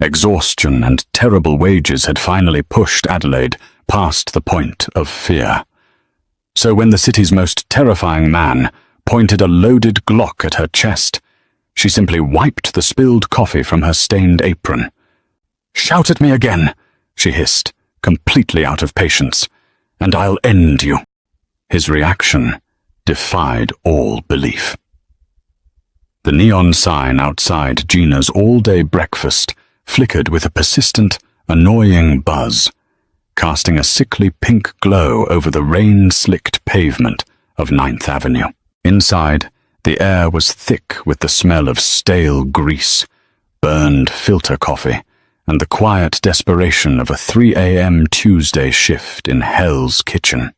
Exhaustion and terrible wages had finally pushed Adelaide past the point of fear. So when the city's most terrifying man pointed a loaded Glock at her chest, she simply wiped the spilled coffee from her stained apron. "Shout at me again," she hissed, completely out of patience, "and I'll end you." His reaction defied all belief. The neon sign outside Gina's all-day breakfast flickered with a persistent, annoying buzz, casting a sickly pink glow over the rain-slicked pavement of 9th Avenue. Inside, the air was thick with the smell of stale grease, burned filter coffee, and the quiet desperation of a 3 a.m. Tuesday shift in Hell's Kitchen.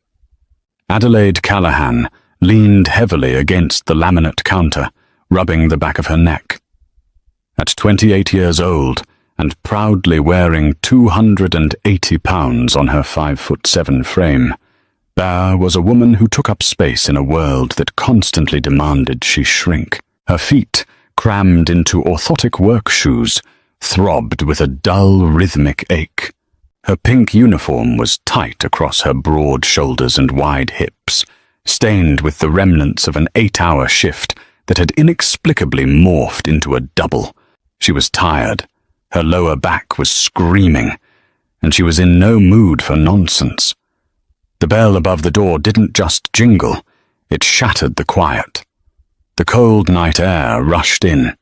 Adelaide Callahan leaned heavily against the laminate counter, rubbing the back of her neck. At 28 years old, and proudly wearing 280 pounds on her 5'7" frame, Bear was a woman who took up space in a world that constantly demanded she shrink. Her feet, crammed into orthotic work shoes, throbbed with a dull, rhythmic ache. Her pink uniform was tight across her broad shoulders and wide hips, stained with the remnants of an 8-hour shift that had inexplicably morphed into a double. She was tired. Her lower back was screaming, and she was in no mood for nonsense. The bell above the door didn't just jingle, it shattered the quiet. The cold night air rushed in,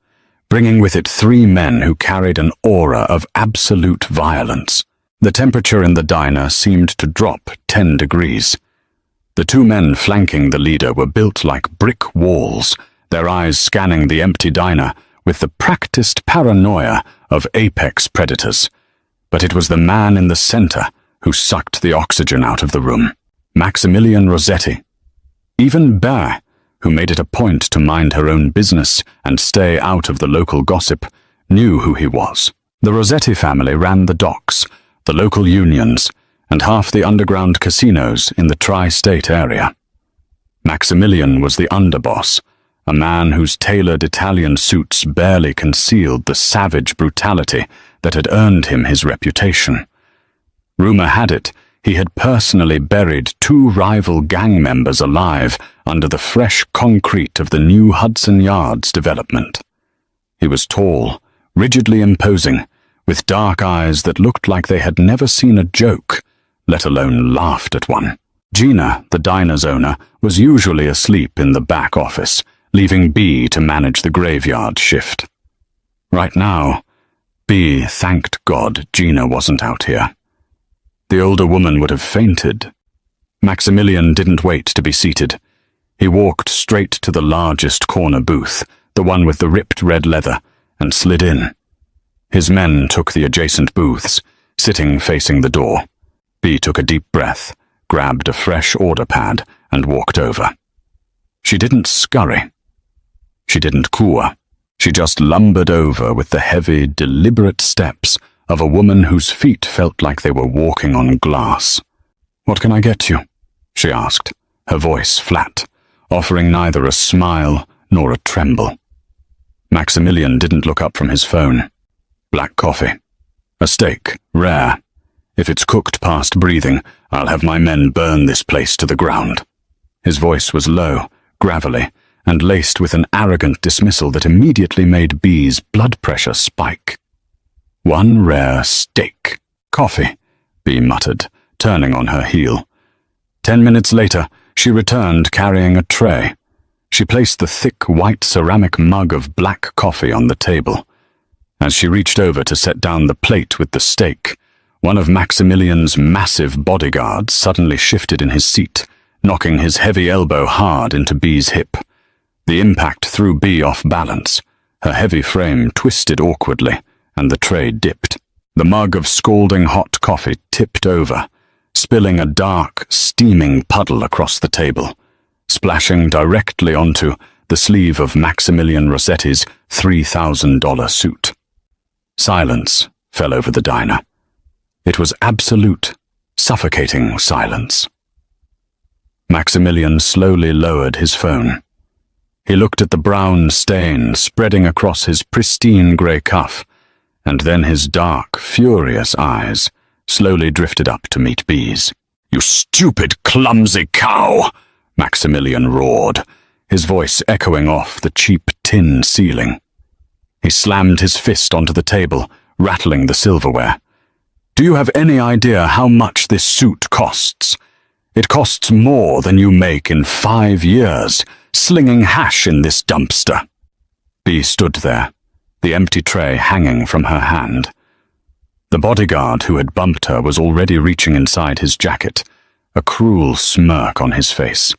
bringing with it 3 men who carried an aura of absolute violence. The temperature in the diner seemed to drop 10 degrees. The 2 men flanking the leader were built like brick walls, their eyes scanning the empty diner with the practiced paranoia of apex predators. But it was the man in the center who sucked the oxygen out of the room, Maximilian Rossetti. Even Bear, who made it a point to mind her own business and stay out of the local gossip, knew who he was. The Rossetti family ran the docks, the local unions, and half the underground casinos in the tri-state area. Maximilian was the underboss, a man whose tailored Italian suits barely concealed the savage brutality that had earned him his reputation. Rumor had it he had personally buried 2 rival gang members alive under the fresh concrete of the new Hudson Yards development. He was tall, rigidly imposing, with dark eyes that looked like they had never seen a joke, let alone laughed at one. Gina, the diner's owner, was usually asleep in the back office, leaving B to manage the graveyard shift. Right now, B thanked God Gina wasn't out here. The older woman would have fainted. Maximilian didn't wait to be seated. He walked straight to the largest corner booth, the one with the ripped red leather, and slid in. His men took the adjacent booths, sitting facing the door. B took a deep breath, grabbed a fresh order pad, and walked over. She didn't scurry. She didn't coo. She just lumbered over with the heavy, deliberate steps of a woman whose feet felt like they were walking on glass. "What can I get you?" she asked, her voice flat, offering neither a smile nor a tremble. Maximilian didn't look up from his phone. "Black coffee. A steak, rare. If it's cooked past breathing, I'll have my men burn this place to the ground." His voice was low, gravelly, and laced with an arrogant dismissal that immediately made B's blood pressure spike. "1 rare steak. Coffee," B muttered, turning on her heel. 10 minutes later, she returned carrying a tray. She placed the thick white ceramic mug of black coffee on the table. As she reached over to set down the plate with the steak, one of Maximilian's massive bodyguards suddenly shifted in his seat, knocking his heavy elbow hard into B's hip. The impact threw B off balance. Her heavy frame twisted awkwardly, and the tray dipped. The mug of scalding hot coffee tipped over, spilling a dark, steaming puddle across the table, splashing directly onto the sleeve of Maximilian Rossetti's $3,000 suit. Silence fell over the diner. It was absolute, suffocating silence. Maximilian slowly lowered his phone. He looked at the brown stain spreading across his pristine grey cuff, and then his dark, furious eyes slowly drifted up to meet B's. "You stupid, clumsy cow!" Maximilian roared, his voice echoing off the cheap tin ceiling. He slammed his fist onto the table, rattling the silverware. "Do you have any idea how much this suit costs? It costs more than you make in 5 years, slinging hash in this dumpster." B stood there, the empty tray hanging from her hand. The bodyguard who had bumped her was already reaching inside his jacket, a cruel smirk on his face.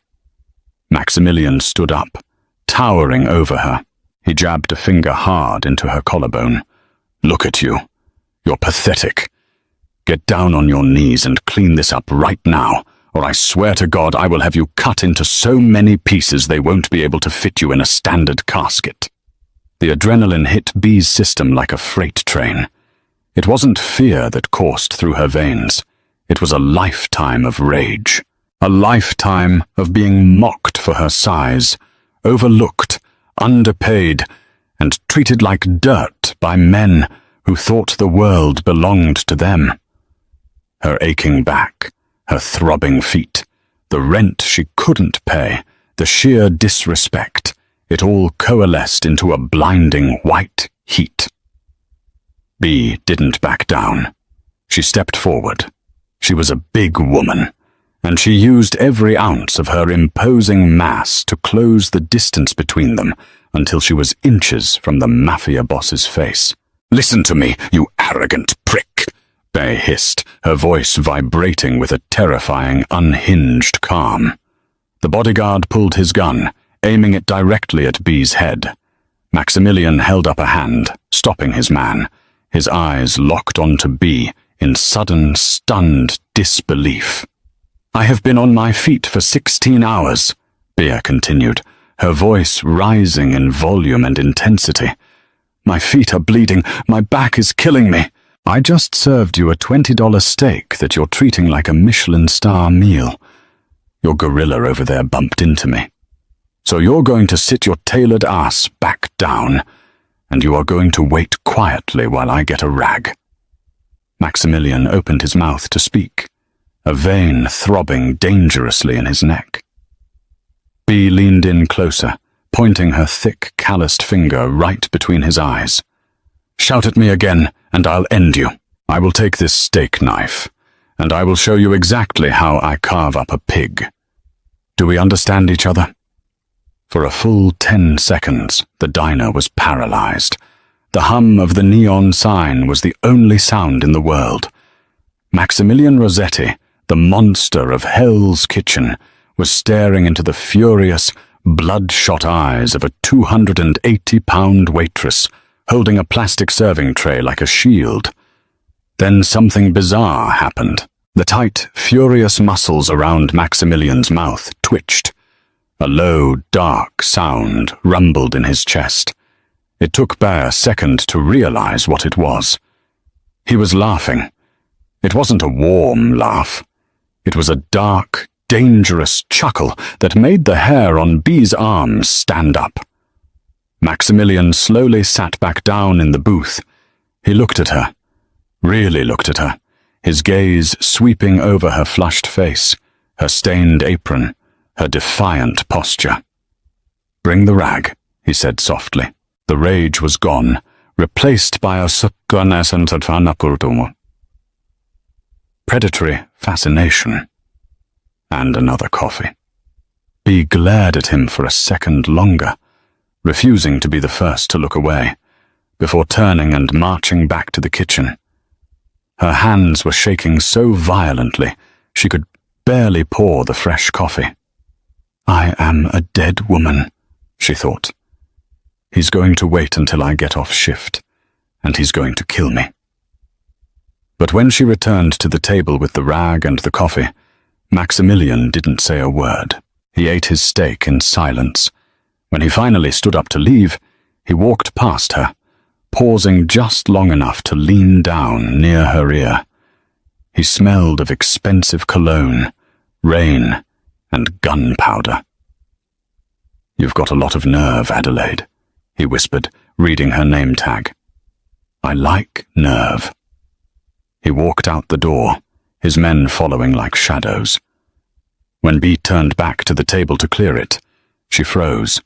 Maximilian stood up, towering over her. He jabbed a finger hard into her collarbone. "Look at you. You're pathetic. Get down on your knees and clean this up right now, or I swear to God I will have you cut into so many pieces they won't be able to fit you in a standard casket." The adrenaline hit B's system like a freight train. It wasn't fear that coursed through her veins. It was a lifetime of rage. A lifetime of being mocked for her size, overlooked, underpaid, and treated like dirt by men who thought the world belonged to them. Her aching back, her throbbing feet, the rent she couldn't pay, the sheer disrespect, it all coalesced into a blinding white heat. B didn't back down. She stepped forward. She was a big woman, and she used every ounce of her imposing mass to close the distance between them until she was inches from the Mafia boss's face. "Listen to me, you arrogant prick," Bay hissed, her voice vibrating with a terrifying, unhinged calm. The bodyguard pulled his gun, aiming it directly at B's head. Maximilian held up a hand, stopping his man, his eyes locked onto B in sudden, stunned disbelief. "I have been on my feet for 16 hours, Bea continued, her voice rising in volume and intensity. "My feet are bleeding, my back is killing me. I just served you a $20 steak that you're treating like a Michelin star meal. Your gorilla over there bumped into me. So you're going to sit your tailored ass back down, and you are going to wait quietly while I get a rag." Maximilian opened his mouth to speak, a vein throbbing dangerously in his neck. B leaned in closer, pointing her thick, calloused finger right between his eyes. "Shout at me again, and I'll end you. I will take this steak knife, and I will show you exactly how I carve up a pig. Do we understand each other?" For a full 10 seconds, the diner was paralyzed. The hum of the neon sign was the only sound in the world. Maximilian Rossetti, the monster of Hell's Kitchen, was staring into the furious, bloodshot eyes of a 280-pound waitress, holding a plastic serving tray like a shield. Then something bizarre happened. The tight, furious muscles around Maximilian's mouth twitched. A low, dark sound rumbled in his chest. It took Bear a second to realize what it was. He was laughing. It wasn't a warm laugh. It was a dark, dangerous chuckle that made the hair on B's arms stand up. Maximilian slowly sat back down in the booth. He looked at her, really looked at her, his gaze sweeping over her flushed face, her stained apron, her defiant posture. "Bring the rag," he said softly. The rage was gone, replaced by a predatory fascination. And another coffee. B glared at him for a second longer, refusing to be the first to look away, before turning and marching back to the kitchen. Her hands were shaking so violently she could barely pour the fresh coffee. "I am a dead woman," she thought. "He's going to wait until I get off shift, and he's going to kill me." But when she returned to the table with the rag and the coffee, Maximilian didn't say a word. He ate his steak in silence. When he finally stood up to leave, he walked past her, pausing just long enough to lean down near her ear. He smelled of expensive cologne, rain, and gunpowder. "You've got a lot of nerve, Adelaide," he whispered, reading her name tag. I like nerve. He walked out the door, his men following like shadows. When Bea turned back to the table to clear it, she froze.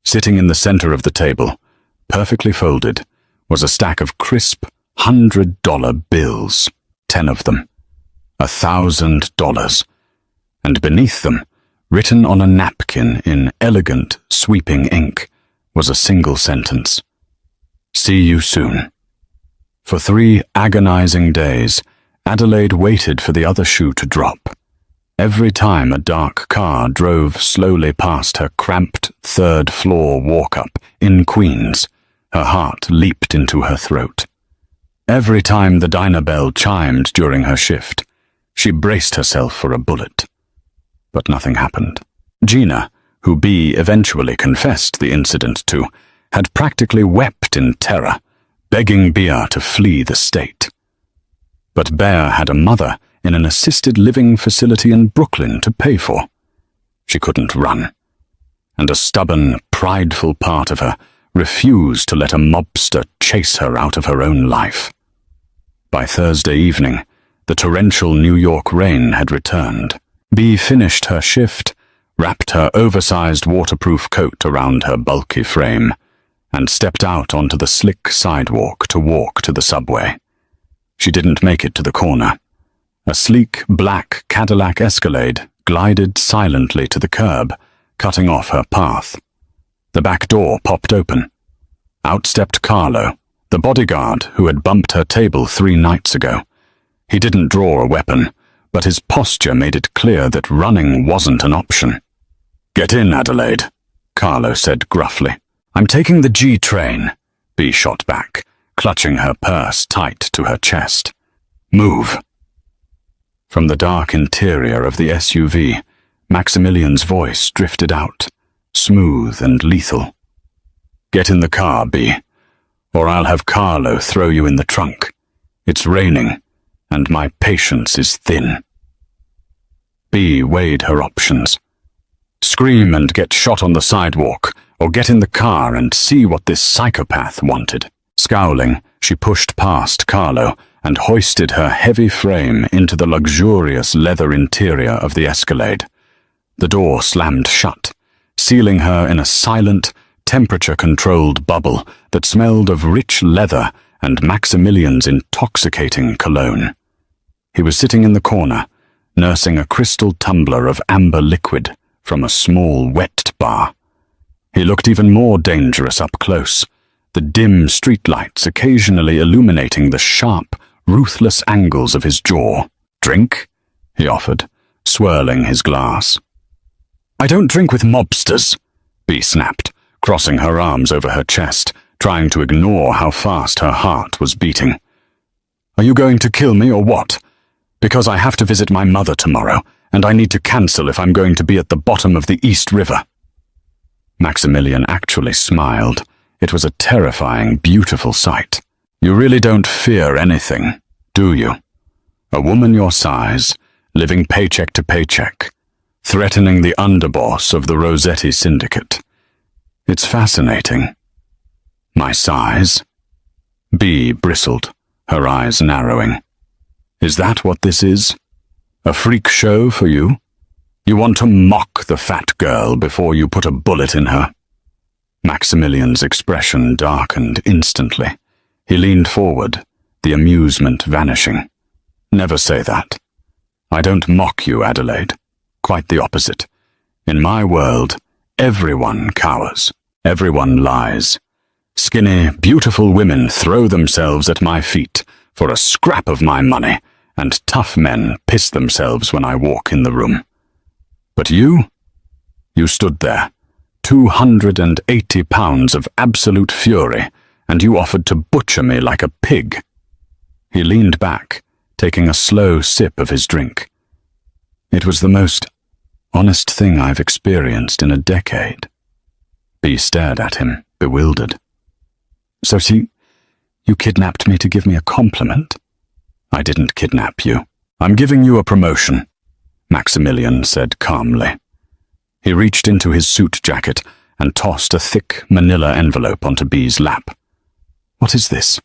Sitting in the center of the table, perfectly folded, was a stack of crisp $100 bills, 10 of them, $1,000, and beneath them, written on a napkin in elegant, sweeping ink, was a single sentence. See you soon. For 3 agonizing days, Adelaide waited for the other shoe to drop. Every time a dark car drove slowly past her cramped third-floor walk-up in Queens, her heart leaped into her throat. Every time the diner bell chimed during her shift, she braced herself for a bullet. But nothing happened. Gina, who Bea eventually confessed the incident to, had practically wept in terror, begging Bea to flee the state. But Bea had a mother in an assisted living facility in Brooklyn to pay for. She couldn't run, and a stubborn, prideful part of her refused to let a mobster chase her out of her own life. By Thursday evening, the torrential New York rain had returned. Bea finished her shift, wrapped her oversized waterproof coat around her bulky frame, and stepped out onto the slick sidewalk to walk to the subway. She didn't make it to the corner. A sleek, black Cadillac Escalade glided silently to the curb, cutting off her path. The back door popped open. Out stepped Carlo, the bodyguard who had bumped her table 3 nights ago. He didn't draw a weapon, but his posture made it clear that running wasn't an option. Get in, Adelaide, Carlo said gruffly. I'm taking the G train, Bea shot back, clutching her purse tight to her chest. Move. From the dark interior of the SUV, Maximilian's voice drifted out, smooth and lethal. Get in the car, Bea, or I'll have Carlo throw you in the trunk. It's raining, and my patience is thin. Bea weighed her options. Scream and get shot on the sidewalk, or get in the car and see what this psychopath wanted. Scowling, she pushed past Carlo and hoisted her heavy frame into the luxurious leather interior of the Escalade. The door slammed shut, sealing her in a silent, temperature-controlled bubble that smelled of rich leather and Maximilian's intoxicating cologne. He was sitting in the corner, nursing a crystal tumbler of amber liquid from a small wet bar. He looked even more dangerous up close, the dim streetlights occasionally illuminating the sharp, ruthless angles of his jaw. Drink? He offered, swirling his glass. I don't drink with mobsters, Bea snapped, crossing her arms over her chest, trying to ignore how fast her heart was beating. Are you going to kill me or what? Because I have to visit my mother tomorrow, and I need to cancel if I'm going to be at the bottom of the East River. Maximilian actually smiled. It was a terrifying, beautiful sight. You really don't fear anything, do you? A woman your size, living paycheck to paycheck, threatening the underboss of the Rossetti Syndicate. It's fascinating. My size? Bea bristled, her eyes narrowing. Is that what this is? A freak show for you? You want to mock the fat girl before you put a bullet in her? Maximilian's expression darkened instantly. He leaned forward, the amusement vanishing. Never say that. I don't mock you, Adelaide. Quite the opposite. In my world, everyone cowers. Everyone lies. Skinny, beautiful women throw themselves at my feet for a scrap of my money, and tough men piss themselves when I walk in the room. But you stood there, 280 pounds of absolute fury, and you offered to butcher me like a pig. He leaned back, taking a slow sip of his drink. It was the most honest thing I've experienced in a decade. Bea stared at him, bewildered. So you kidnapped me to give me a compliment? I didn't kidnap you. I'm giving you a promotion, Maximilian said calmly. He reached into his suit jacket and tossed a thick manila envelope onto Bea's lap. What is this?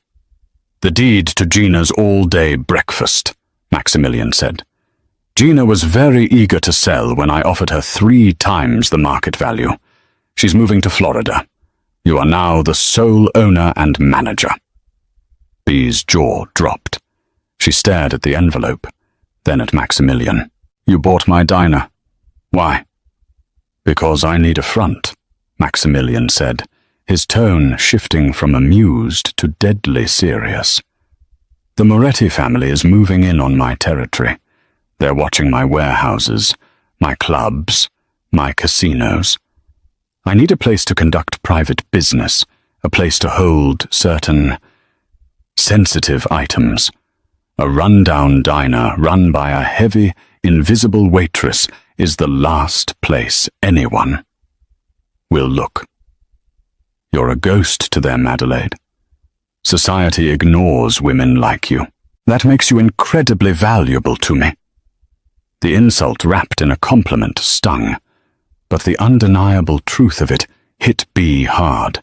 "The deed to Gina's all-day breakfast," Maximilian said. "Gina was very eager to sell when I offered her 3 times the market value. She's moving to Florida. You are now the sole owner and manager." Bee's jaw dropped. She stared at the envelope, then at Maximilian. "You bought my diner. Why?" "Because I need a front," Maximilian said, his tone shifting from amused to deadly serious. "The Moretti family is moving in on my territory. They're watching my warehouses, my clubs, my casinos. I need a place to conduct private business, a place to hold certain sensitive items. A rundown diner run by a heavy, invisible waitress is the last place anyone will look. You're a ghost to them, Adelaide. Society ignores women like you. That makes you incredibly valuable to me." The insult wrapped in a compliment stung, but the undeniable truth of it hit Bee hard.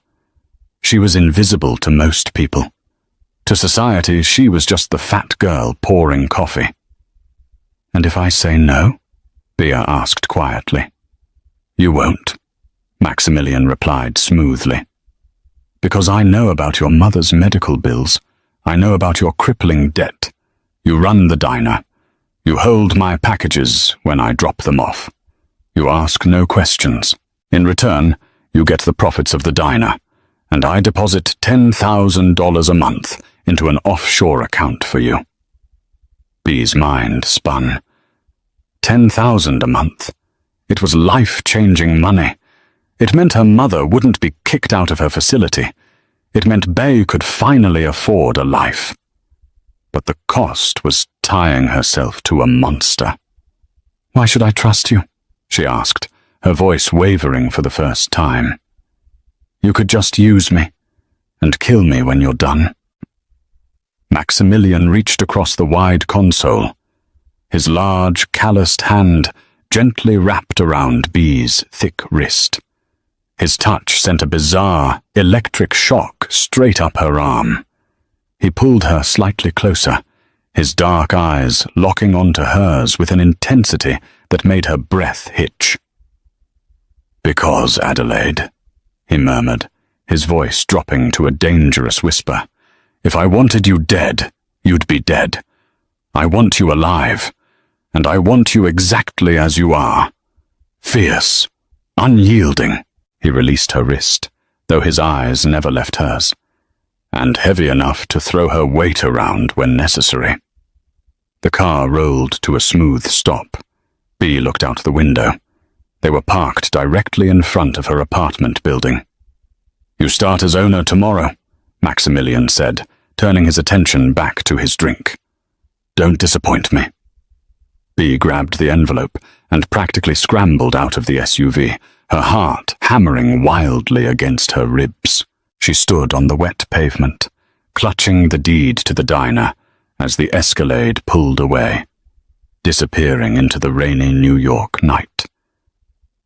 She was invisible to most people. To society, she was just the fat girl pouring coffee. "And if I say no?" Bea asked quietly. "You won't," Maximilian replied smoothly. "Because I know about your mother's medical bills. I know about your crippling debt. You run the diner. You hold my packages when I drop them off. You ask no questions. In return, you get the profits of the diner, and I deposit $10,000 a month into an offshore account for you." Bee's mind spun. $10,000 a month. It was life-changing money. It meant her mother wouldn't be kicked out of her facility. It meant Bea could finally afford a life. But the cost was tying herself to a monster. "Why should I trust you?" she asked, her voice wavering for the first time. "You could just use me and kill me when you're done." Maximilian reached across the wide console. His large, calloused hand gently wrapped around Bee's thick wrist. His touch sent a bizarre, electric shock straight up her arm. He pulled her slightly closer, his dark eyes locking onto hers with an intensity that made her breath hitch. "Because, Adelaide," he murmured, his voice dropping to a dangerous whisper, "if I wanted you dead, you'd be dead. I want you alive, and I want you exactly as you are. Fierce, unyielding." He released her wrist, though his eyes never left hers, "and heavy enough to throw her weight around when necessary." The car rolled to a smooth stop. Bea looked out the window. They were parked directly in front of her apartment building. "You start as owner tomorrow," Maximilian said, turning his attention back to his drink. "Don't disappoint me." Bea grabbed the envelope and practically scrambled out of the SUV, her heart hammering wildly against her ribs. She stood on the wet pavement, clutching the deed to the diner as the Escalade pulled away, disappearing into the rainy New York night.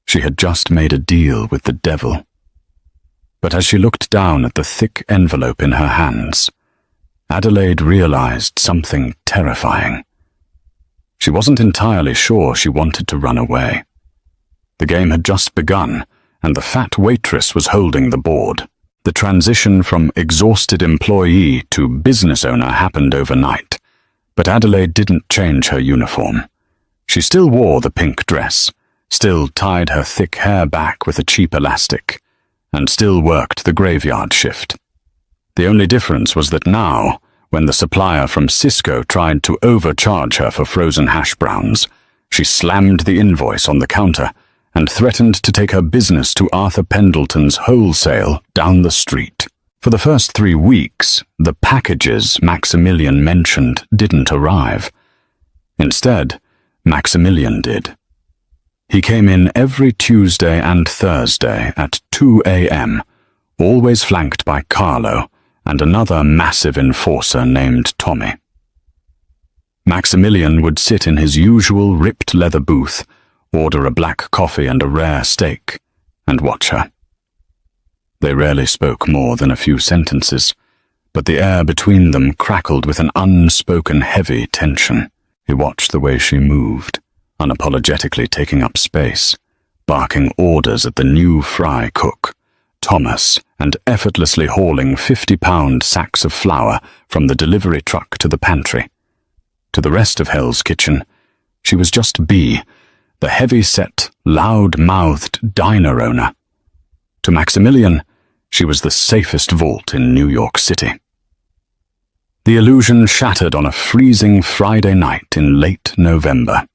She had just made a deal with the devil. But as she looked down at the thick envelope in her hands, Adelaide realized something terrifying. She wasn't entirely sure she wanted to run away. The game had just begun, and the fat waitress was holding the board. The transition from exhausted employee to business owner happened overnight, but Adelaide didn't change her uniform. She still wore the pink dress, still tied her thick hair back with a cheap elastic, and still worked the graveyard shift. The only difference was that now, when the supplier from Cisco tried to overcharge her for frozen hash browns, she slammed the invoice on the counter and threatened to take her business to Arthur Pendleton's wholesale down the street. For the first 3 weeks, the packages Maximilian mentioned didn't arrive. Instead, Maximilian did. He came in every Tuesday and Thursday at 2 a.m., always flanked by Carlo and another massive enforcer named Tommy. Maximilian would sit in his usual ripped leather booth, order a black coffee and a rare steak, and watch her. They rarely spoke more than a few sentences, but the air between them crackled with an unspoken heavy tension. He watched the way she moved, unapologetically taking up space, barking orders at the new fry cook, Thomas, and effortlessly hauling 50-pound sacks of flour from the delivery truck to the pantry. To the rest of Hell's Kitchen, she was just Bea, the heavy-set, loud-mouthed diner owner. To Maximilian, she was the safest vault in New York City. The illusion shattered on a freezing Friday night in late November.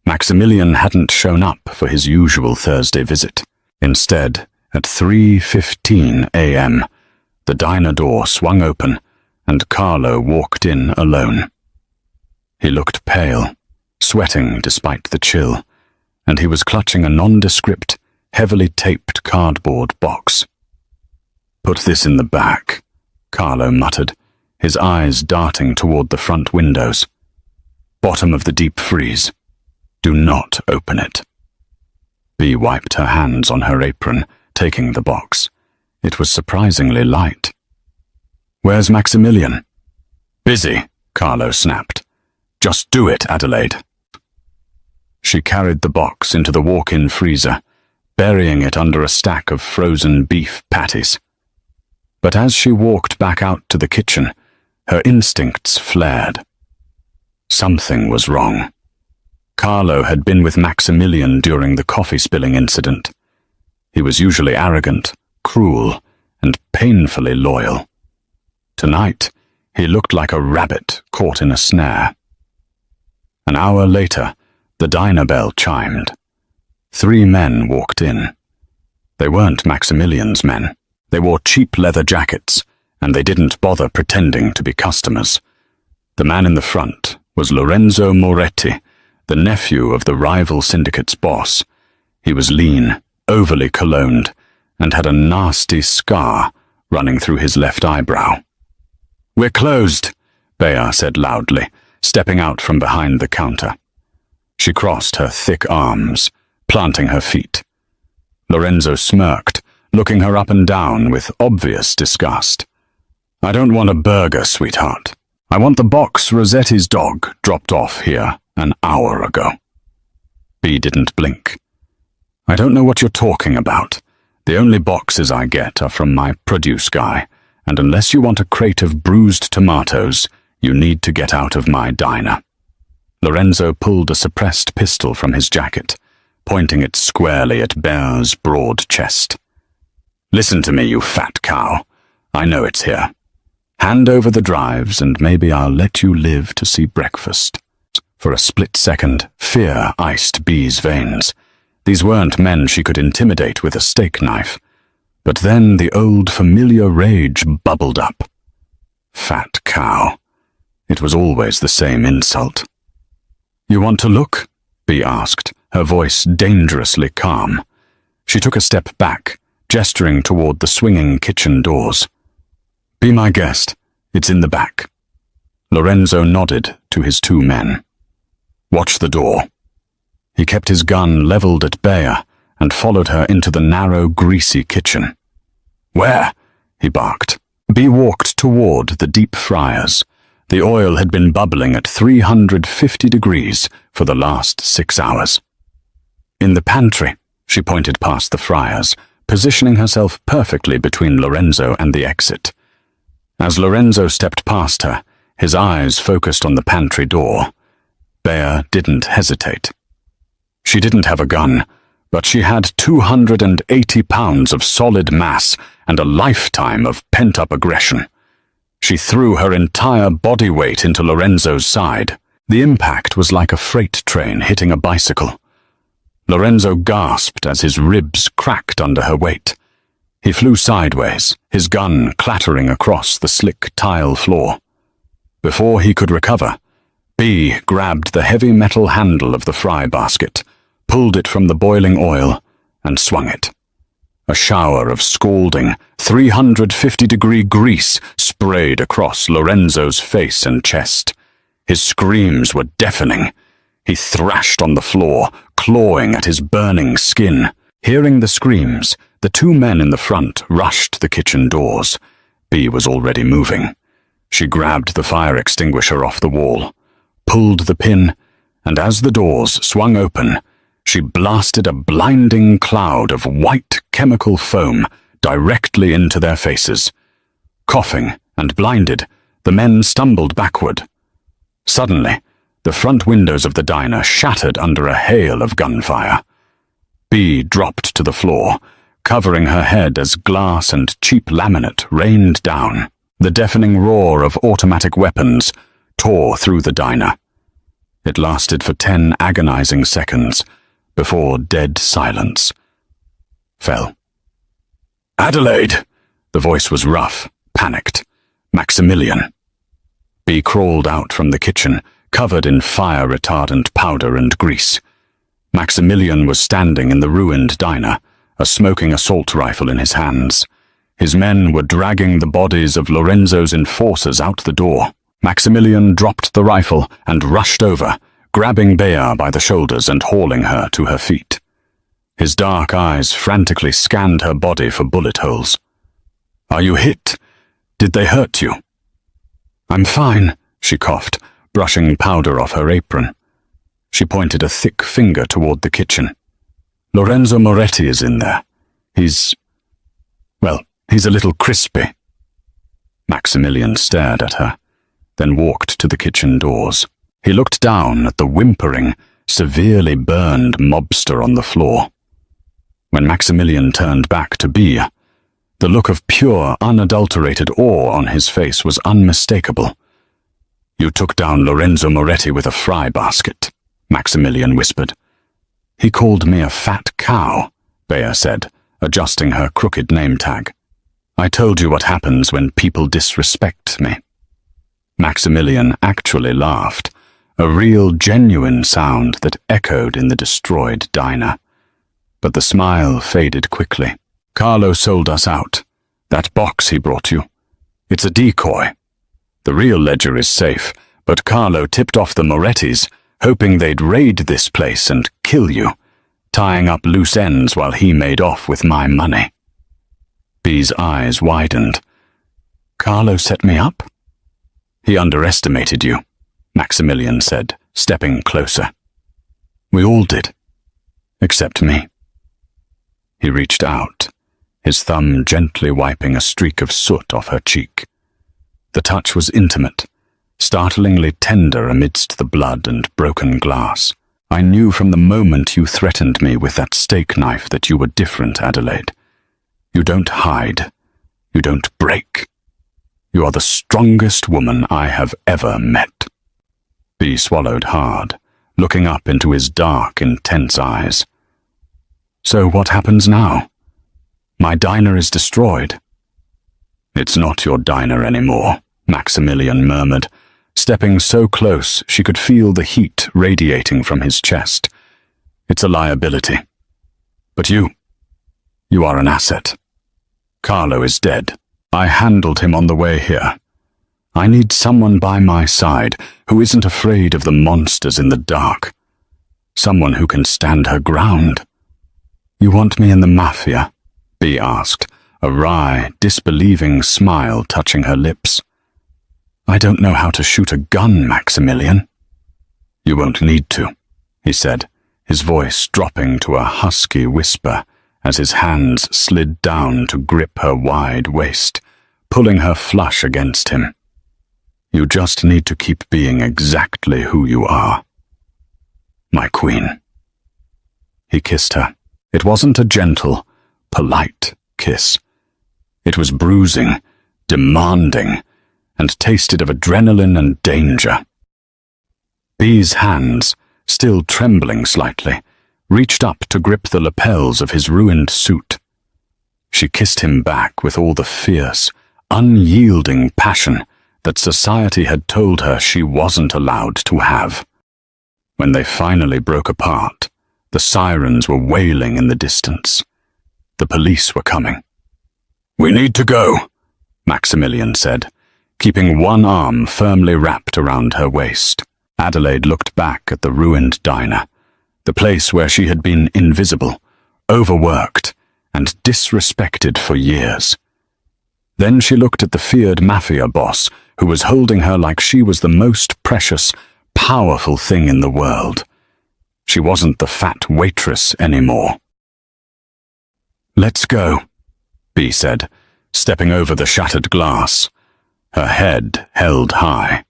Maximilian hadn't shown up for his usual Thursday visit. Instead, at 3:15 a.m., the diner door swung open and Carlo walked in alone. He looked pale, sweating despite the chill, and he was clutching a nondescript, heavily taped cardboard box. "Put this in the back," Carlo muttered, his eyes darting toward the front windows. "Bottom of the deep freeze. Do not open it." Bea wiped her hands on her apron, taking the box. It was surprisingly light. "Where's Maximilian?" "Busy," Carlo snapped. "Just do it, Adelaide." She carried the box into the walk-in freezer, burying it under a stack of frozen beef patties. But as she walked back out to the kitchen, her instincts flared. Something was wrong. Carlo had been with Maximilian during the coffee spilling incident. He was usually arrogant, cruel, and painfully loyal. Tonight, he looked like a rabbit caught in a snare. An hour later, the diner bell chimed. 3 men walked in. They weren't Maximilian's men. They wore cheap leather jackets, and they didn't bother pretending to be customers. The man in the front was Lorenzo Moretti, the nephew of the rival syndicate's boss. He was lean, overly cologned, and had a nasty scar running through his left eyebrow. "We're closed," Bea said loudly, stepping out from behind the counter. She crossed her thick arms, planting her feet. Lorenzo smirked, looking her up and down with obvious disgust. "I don't want a burger, sweetheart. I want the box Rossetti's dog dropped off here an hour ago." Bea didn't blink. "I don't know what you're talking about. The only boxes I get are from my produce guy, and unless you want a crate of bruised tomatoes, you need to get out of my diner." Lorenzo pulled a suppressed pistol from his jacket, pointing it squarely at Bea's broad chest. "Listen to me, you fat cow. I know it's here. Hand over the drives and maybe I'll let you live to see breakfast." For a split second, fear iced Bea's veins. These weren't men she could intimidate with a steak knife. But then the old familiar rage bubbled up. Fat cow. It was always the same insult. "You want to look?" Bea asked, her voice dangerously calm. She took a step back, gesturing toward the swinging kitchen doors. "Be my guest. It's in the back." Lorenzo nodded to his 2 men. "Watch the door." He kept his gun leveled at Bea and followed her into the narrow, greasy kitchen. "Where?" he barked. Bea walked toward the deep fryers. The oil had been bubbling at 350 degrees for the last 6 hours. "In the pantry," she pointed past the fryers, positioning herself perfectly between Lorenzo and the exit. As Lorenzo stepped past her, his eyes focused on the pantry door. Bea didn't hesitate. She didn't have a gun, but she had 280 pounds of solid mass and a lifetime of pent-up aggression. She threw her entire body weight into Lorenzo's side. The impact was like a freight train hitting a bicycle. Lorenzo gasped as his ribs cracked under her weight. He flew sideways, his gun clattering across the slick tile floor. Before he could recover, Bea grabbed the heavy metal handle of the fry basket, pulled it from the boiling oil, and swung it. A shower of scalding, 350-degree grease sprayed across Lorenzo's face and chest. His screams were deafening. He thrashed on the floor, clawing at his burning skin. Hearing the screams, the 2 men in the front rushed the kitchen doors. Bea was already moving. She grabbed the fire extinguisher off the wall, pulled the pin, and as the doors swung open, she blasted a blinding cloud of white chemical foam directly into their faces. Coughing and blinded, the men stumbled backward. Suddenly, the front windows of the diner shattered under a hail of gunfire. Bea dropped to the floor, covering her head as glass and cheap laminate rained down. The deafening roar of automatic weapons tore through the diner. It lasted for 10 agonizing seconds before dead silence fell. "Adelaide!" The voice was rough, panicked. "Maximilian." Bea crawled out from the kitchen, covered in fire-retardant powder and grease. Maximilian was standing in the ruined diner, a smoking assault rifle in his hands. His men were dragging the bodies of Lorenzo's enforcers out the door. Maximilian dropped the rifle and rushed over, grabbing Bea by the shoulders and hauling her to her feet. His dark eyes frantically scanned her body for bullet holes. "Are you hit? Did they hurt you?" "I'm fine," she coughed, brushing powder off her apron. She pointed a thick finger toward the kitchen. "Lorenzo Moretti is in there. He's a little crispy." Maximilian stared at her, then walked to the kitchen doors. He looked down at the whimpering, severely burned mobster on the floor. When Maximilian turned back to Bea, the look of pure, unadulterated awe on his face was unmistakable. "You took down Lorenzo Moretti with a fry basket," Maximilian whispered. "He called me a fat cow," Bea said, adjusting her crooked name tag. "I told you what happens when people disrespect me." Maximilian actually laughed, a real, genuine sound that echoed in the destroyed diner. But the smile faded quickly. "Carlo sold us out. That box he brought you. It's a decoy. The real ledger is safe, but Carlo tipped off the Morettis, hoping they'd raid this place and kill you, tying up loose ends while he made off with my money." Bea's eyes widened. "Carlo set me up?" "He underestimated you," Maximilian said, stepping closer. "We all did. Except me." He reached out, his thumb gently wiping a streak of soot off her cheek. The touch was intimate, startlingly tender amidst the blood and broken glass. "I knew from the moment you threatened me with that steak knife that you were different, Adelaide. You don't hide. You don't break. You are the strongest woman I have ever met." Bea swallowed hard, looking up into his dark, intense eyes. "So what happens now? My diner is destroyed." "It's not your diner anymore," Maximilian murmured, stepping so close she could feel the heat radiating from his chest. "It's a liability. But you are an asset. Carlo is dead. I handled him on the way here. I need someone by my side who isn't afraid of the monsters in the dark. Someone who can stand her ground." "You want me in the Mafia?" Bea asked, a wry, disbelieving smile touching her lips. "I don't know how to shoot a gun, Maximilian." "You won't need to," he said, his voice dropping to a husky whisper as his hands slid down to grip her wide waist, pulling her flush against him. "You just need to keep being exactly who you are. My queen." He kissed her. It wasn't a gentle, polite kiss. It was bruising, demanding, and tasted of adrenaline and danger. Bea's hands, still trembling slightly, reached up to grip the lapels of his ruined suit. She kissed him back with all the fierce, unyielding passion that society had told her she wasn't allowed to have. When they finally broke apart, the sirens were wailing in the distance. The police were coming. "We need to go," Maximilian said, keeping one arm firmly wrapped around her waist. Adelaide looked back at the ruined diner, the place where she had been invisible, overworked, and disrespected for years. Then she looked at the feared Mafia boss, who was holding her like she was the most precious, powerful thing in the world. She wasn't the fat waitress anymore. "Let's go," Bea said, stepping over the shattered glass, her head held high.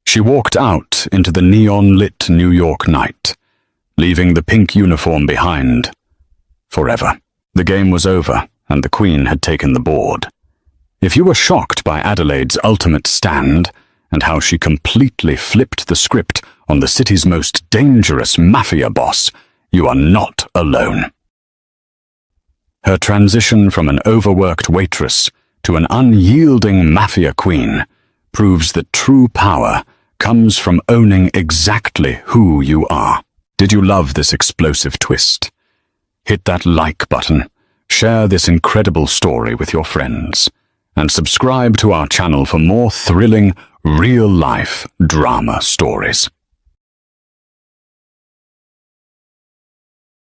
She walked out into the neon-lit New York night, leaving the pink uniform behind. Forever. The game was over, and the Queen had taken the board. If you were shocked by Adelaide's ultimate stand, and how she completely flipped the script on the city's most dangerous Mafia boss, you are not alone. Her transition from an overworked waitress to an unyielding Mafia queen proves that true power comes from owning exactly who you are. Did you love this explosive twist? Hit that like button, share this incredible story with your friends, and subscribe to our channel for more thrilling, real-life drama stories.